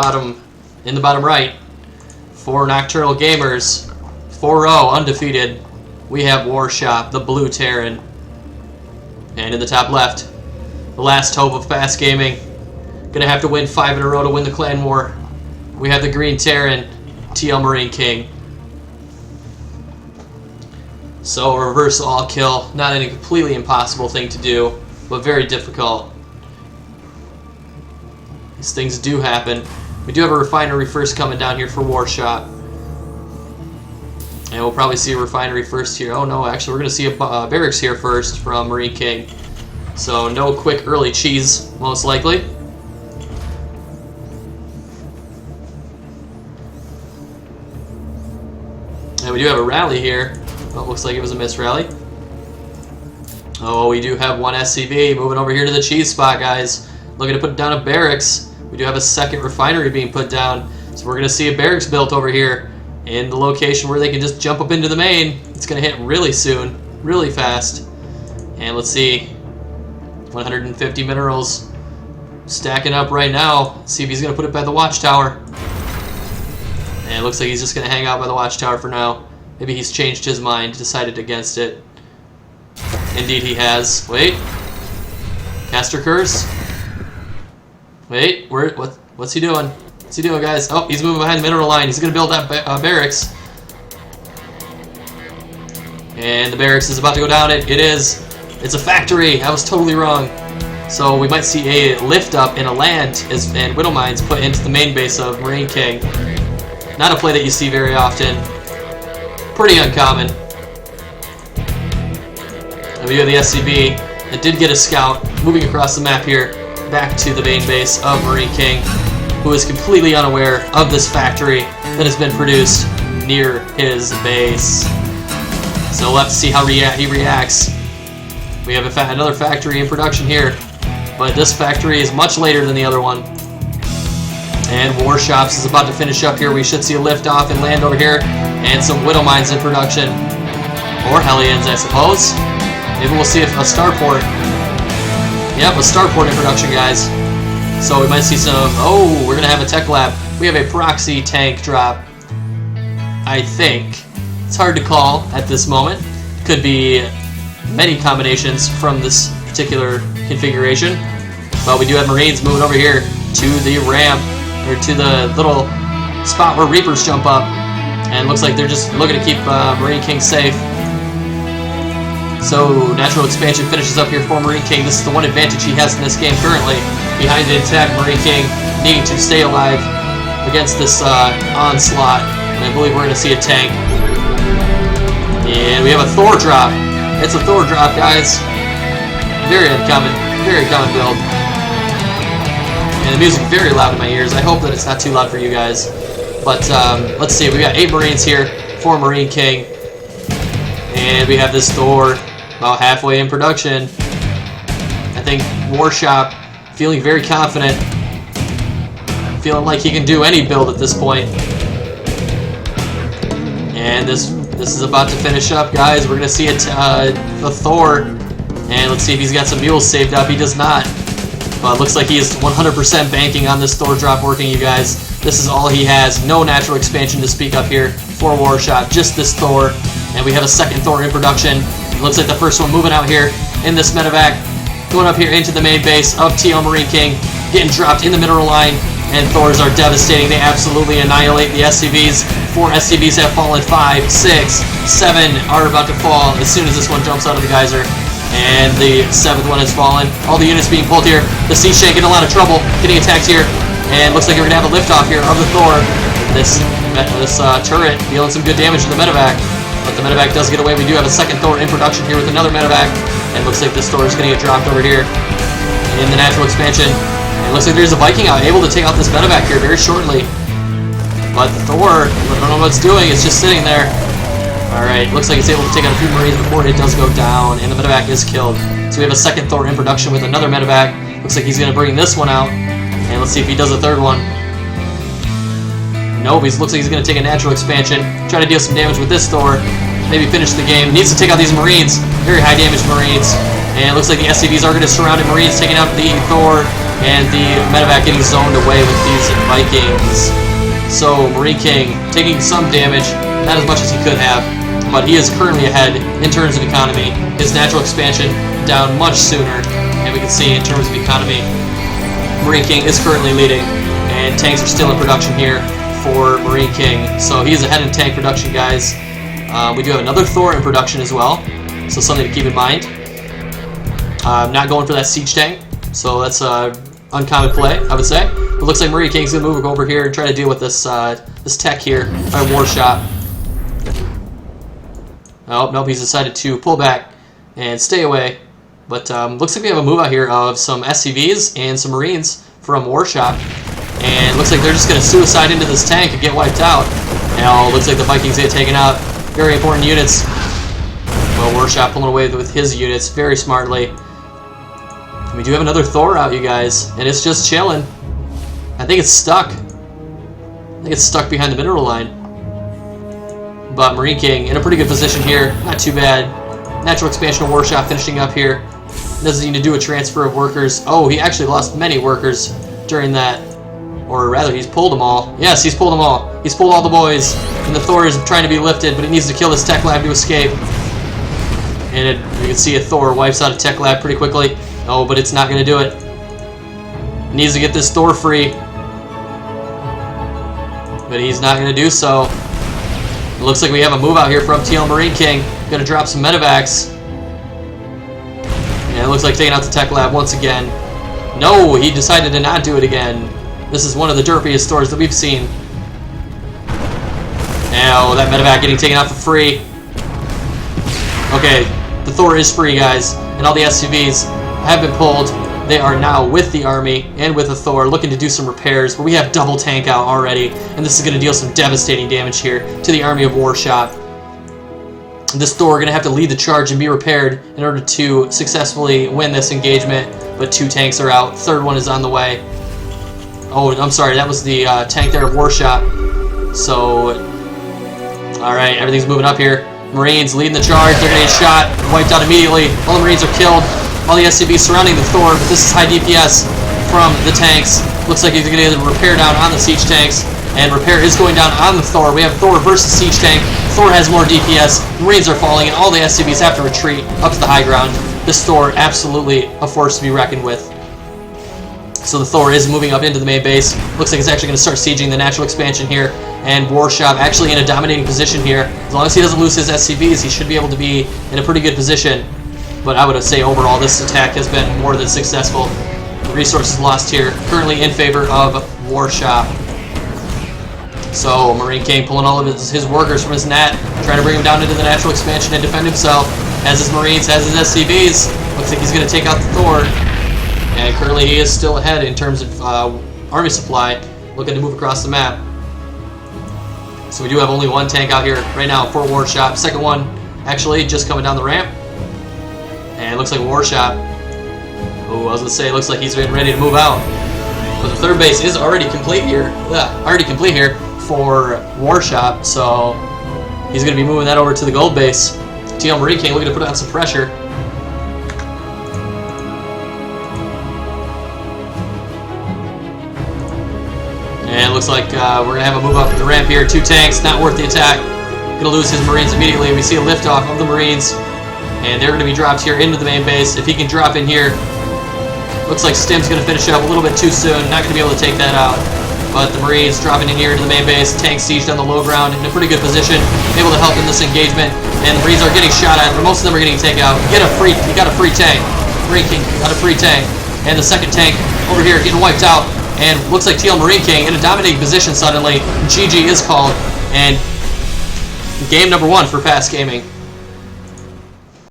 bottom right. For Nocturnal Gamers, 4-0 undefeated. We have Warshop, the blue Terran. And in the top left, the last hope of PasT Gaming. Gonna have to win 5 in a row to win the clan war. We have the green Terran, TLMarineKing. So reverse all kill, not a completely impossible thing to do, but very difficult. These things do happen. We do have a refinery first coming down here for Warshop. And we'll probably see a refinery first here. Oh no, actually we're going to see a barracks here first from MarineKing. So no quick early cheese, most likely. And we do have a rally here. Oh, it looks like it was a missed rally. Oh, we do have one SCV moving over here to the cheese spot, guys. Looking to put down a barracks. We do have a second refinery being put down. So we're going to see a barracks built over here in the location where they can just jump up into the main. It's going to hit really soon, really fast. And let's see. 150 minerals stacking up right now. Let's see if he's going to put it by the watchtower. And it looks like he's just going to hang out by the watchtower for now. Maybe he's changed his mind, decided against it. Indeed he has. Wait. Caster Curse. Wait, what's he doing? What's he doing, guys? Oh, he's moving behind the mineral line. He's going to build that barracks. And the barracks is about to go down. It is. It's a factory. I was totally wrong. So we might see a lift up in a land and widow mines put into the main base of MarineKing. Not a play that you see very often. Pretty uncommon. And we have the SCB that did get a scout moving across the map here back to the main base of MarineKing, who is completely unaware of this factory that has been produced near his base. So we'll have to see how he reacts. We have another factory in production here, but this factory is much later than the other one. And Warshops is about to finish up here. We should see a lift off and land over here, and some widow mines in production, or Hellions, I suppose. Maybe we'll see if a starport. Yep, a starport in production, guys. So we might see some. Oh, we're gonna have a tech lab. We have a proxy tank drop. I think it's hard to call at this moment. Could be many combinations from this particular configuration, but we do have Marines moving over here to the ramp, or to the little spot where Reapers jump up, and looks like they're just looking to keep MarineKing safe. So natural expansion finishes up here for MarineKing. This is the one advantage he has in this game currently. Behind the attack, MarineKing needing to stay alive against this onslaught, and I believe we're going to see a tank. And we have a Thor drop. It's a Thor drop, guys. Very uncommon build. And the music very loud in my ears. I hope that it's not too loud for you guys. But let's see. We got 8 Marines here for MarineKing. And we have this Thor about halfway in production. I think Warshop feeling very confident. Feeling like he can do any build at this point. And this is about to finish up, guys. We're going to see a Thor. And let's see if he's got some mules saved up. He does not. But it looks like he is 100% banking on this Thor drop working, you guys. This is all he has. No natural expansion to speak of here for Warshop. Just this Thor. And we have a second Thor in production. It looks like the first one moving out here in this medevac. Going up here into the main base of TLMarineKing. Getting dropped in the mineral line. And Thors are devastating. They absolutely annihilate the SCVs. 4 SCVs have fallen. 5, 6, 7 are about to fall as soon as this one jumps out of the geyser. And the 7th one has fallen. All the units being pulled here. The Sea Shank in a lot of trouble. Getting attacked here. And looks like we're going to have a liftoff here of the Thor. This turret dealing some good damage to the medevac. But the medevac does get away. We do have a second Thor in production here with another medevac. And looks like this Thor is going to get dropped over here in the natural expansion. And it looks like there's a Viking out, able to take out this medevac here very shortly. But the Thor, I don't know what it's doing. It's just sitting there. Alright, looks like it's able to take out a few Marines before it does go down. And the medevac is killed. So we have a second Thor in production with another medevac. Looks like he's going to bring this one out. And let's see if he does a third one. Nope, looks like he's going to take a natural expansion. Try to deal some damage with this Thor. Maybe finish the game. Needs to take out these Marines. Very high damage Marines. And it looks like the SCVs are going to surround Marines, taking out the Thor. And the medevac getting zoned away with these Vikings. So Marine King taking some damage, not as much as he could have, but he is currently ahead in terms of economy. His natural expansion down much sooner, and we can see in terms of economy, Marine King is currently leading, and tanks are still in production here for Marine King. So he's ahead in tank production, guys. We do have another Thor in production as well, so something to keep in mind. Not going for that siege tank, so that's an uncommon play, I would say. It looks like Marine King's going to move over here and try to deal with this this tech here by Warshop. Oh, nope, he's decided to pull back and stay away. But looks like we have a move out here of some SCVs and some Marines from Warshop. And looks like they're just going to suicide into this tank and get wiped out. Now, looks like the Vikings get taken out. Very important units. Well, Warshop pulling away with his units very smartly. We do have another Thor out, you guys, and it's just chilling. I think it's stuck. I think it's stuck behind the mineral line. But Marine King in a pretty good position here. Not too bad. Natural expansion of Warshop finishing up here. Doesn't need to do a transfer of workers. Oh, he actually lost many workers during that. Or rather, he's pulled them all. Yes, he's pulled them all. He's pulled all the boys. And the Thor is trying to be lifted, but he needs to kill his tech lab to escape. And you can see a Thor wipes out a tech lab pretty quickly. Oh, but it's not going to do it. It needs to get this Thor free. But he's not going to do so. It looks like we have a move out here from TLMarineKing. Going to drop some medevacs. And it looks like taking out the tech lab once again. No, he decided to not do it again. This is one of the derpiest stores that we've seen. Now, that medevac getting taken out for free. Okay, the Thor is free, guys. And all the SCVs have been pulled. They are now with the army and with a Thor looking to do some repairs, but we have double tank out already, and this is going to deal some devastating damage here to the army of Warshop. This Thor going to have to lead the charge and be repaired in order to successfully win this engagement, but 2 tanks are out. 3rd one is on the way. Oh, I'm sorry, that was the tank there of Warshop. So, alright, everything's moving up here. Marines leading the charge, they're going to get shot, wiped out immediately. All the Marines are killed. All the SCVs surrounding the Thor, but this is high DPS from the tanks. Looks like he's going to get a repair down on the siege tanks, and repair is going down on the Thor. We have Thor versus siege tank. Thor has more DPS. Marines are falling, and all the SCVs have to retreat up to the high ground. This Thor absolutely a force to be reckoned with. So the Thor is moving up into the main base. Looks like it's actually going to start sieging the natural expansion here, and Warshop actually in a dominating position here. As long as he doesn't lose his SCVs, he should be able to be in a pretty good position. But I would say overall this attack has been more than successful. Resources lost here, currently in favor of Warshop. So Marine King pulling all of his workers from his net, trying to bring him down into the natural expansion and defend himself. Has his Marines, has his SCVs. Looks like he's going to take out the Thor. And currently he is still ahead in terms of army supply, looking to move across the map. So we do have only 1 tank out here right now for Warshop. 2nd one actually just coming down the ramp. And it looks like Warshop. Oh, I was going to say, it looks like he's been ready to move out. But the 3rd base is already complete here. For Warshop. So he's going to be moving that over to the gold base. TLMarineKing looking to put on some pressure. And it looks like we're going to have a move up the ramp here. 2 tanks, not worth the attack. Going to lose his Marines immediately. We see a liftoff of the Marines. And they're going to be dropped here into the main base. If he can drop in here, looks like Stim's going to finish up a little bit too soon. Not going to be able to take that out. But the Marines dropping in here into the main base. Tank sieged on the low ground in a pretty good position. Able to help in this engagement. And the Marines are getting shot at, but most of them are getting taken out. You got a free tank. Marine King got a free tank. And the 2nd tank over here getting wiped out. And looks like TLMarineKing in a dominating position suddenly. GG is called. And game number 1 for PasT Gaming.